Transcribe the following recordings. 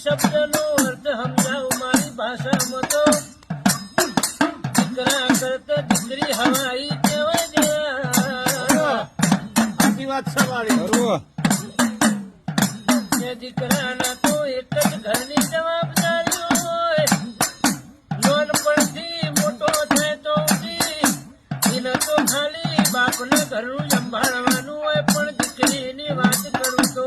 શબ્દનો અર્થ સમજાવું મારી ભાષામાં તો દીકરા કરતા દીકરી હવાઈ કહેવાય. આખી વાત સવાળી દીકરાના તો એક જ ઘરની જવાબદારીઓ હોય. નાનપણથી મોટો થાય તો એને તો ખાલી બાપના ઘરનું સંભાળવાનું હોય. પણ દીકરીની વાત કરું તો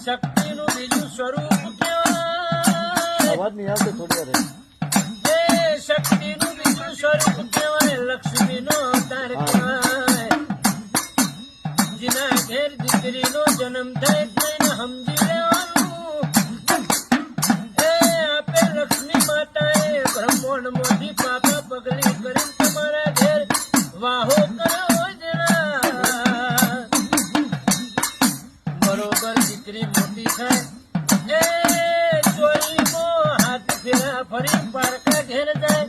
શક્તિનું બીજું સ્વરૂપ કહેવાય. અવાજ નહીં આવતો થોડી વાર. એ શક્તિનું બીજું સ્વરૂપ કહેવાય. લક્ષ્મીનો અવતાર કહેવાય. જેના ઘેર દીકરીનો જન્મ થાય તેને સમજી લેવાનું. એ આપે લક્ષ્મી માતાએ બ્રહ્માંડમાંથી પાપા પગલી કરી તમારા ઘેર વાહો કર્યો જરા. બરોબર દીકરી મોટી થાય એ ચોરીમાં હાથ ફેરા ફરી પારકા ઘેર જાય.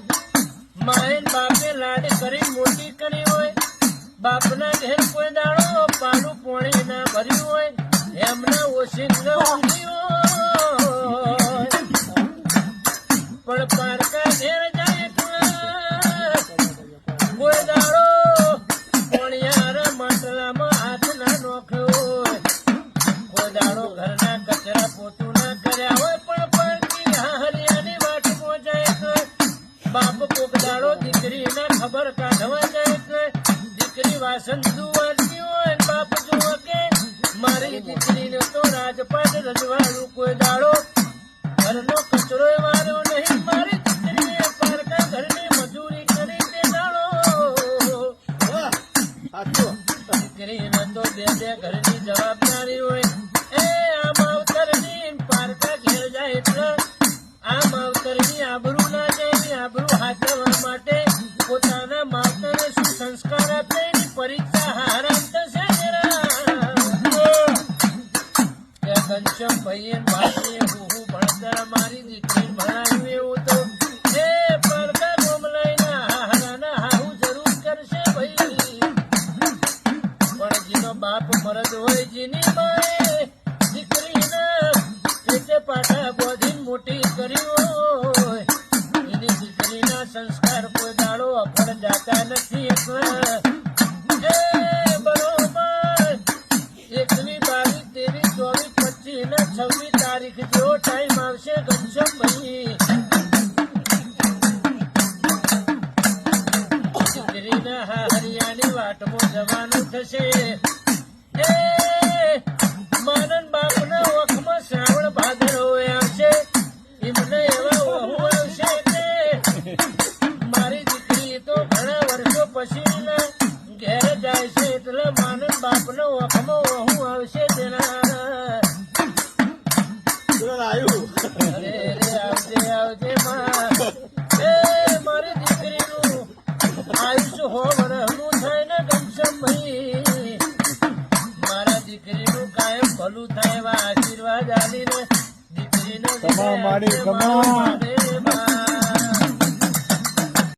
માયન બાપે લાડ કરી મોટી કરી હોય. બાપના ઘેર કોઈ દાડો પાલું પોણી ના ભર્યું હોય. એમના ઓશિંગ ઊંઘી હોય. પણ પારકા ઘેર જાય કોઈ દાડો પોણિયાર માટલામાં હાથ ના નોખ્યો હોય. કોઈ દાડો ઘરના કચરા પોતું ના કર્યા હોય. પણ પારકી હરિયાની વાટમાં જાય તો બાપ કોક દાડો દીકરીના ખબર કાઢવા જાય તો દીકરી વાસણ ધુવાતી હોય. બાપ જુઓ કે મારી દીકરીને તો રાજપાટ રજવાડું. કોઈ દાડો ઘરનો કચરો વાળ્યો નહીં. મારી દીકરીએ પારકા ઘરની મજૂરી કરી તે દાડો. દીકરીને તો બે ઘરની જવાબદારી હોય. એ આ માવતરની પારકા ઘેર જાય એટલે આ માવતરની આબરૂ ના જાય. આબરૂ હાચવવા માટે પોતાના માવતરને શું સંસ્કાર આપે એની પરીક્ષા હારામ થશે. ઘનશ્યામ ભાઈએ ભાઈએ હું ભણતર મારી દીકરી ભણાવ્યું એવું તો એ પડકા ગોમલાઈના હારાના હાહુ જરૂર કરશે ભાઈ. પણ જેનો બાપ મરદ હોય જેની માએ દીકરીના પેટે પાટા બોધીને મોટી કરી હોય એની દીકરીના સંસ્કાર કોઈ દાડો અફળ જાતા નથી. એ બરોબર 21, 22, 23, 24, 25 ને 26 તારીખ જેવો ટાઈમ આવશે ઘનશ્યામ ભાઈ. દીકરીના હરિયાની વાટમાં જવાનું થશે. એ માનન બાપના વખમાં શ્રાવણ ભાદરવો આવશે. એમને એવા વહુ આવશે કે મારી દીકરી તો ઘણા વર્ષો પછી ઘેર જાય છે એટલે માનન બાપનો વખમાં વહુ આવશે. તેના અરે આવજે આવજે માં. એ મારી દીકરીનું આયુષ્ય 100 વર્ષનું થાય ને ઘનશ્યામ ભાઈ. મારા દીકરીનું કાયમ ભલું થાય એવા આશીર્વાદ આલીને દીકરીને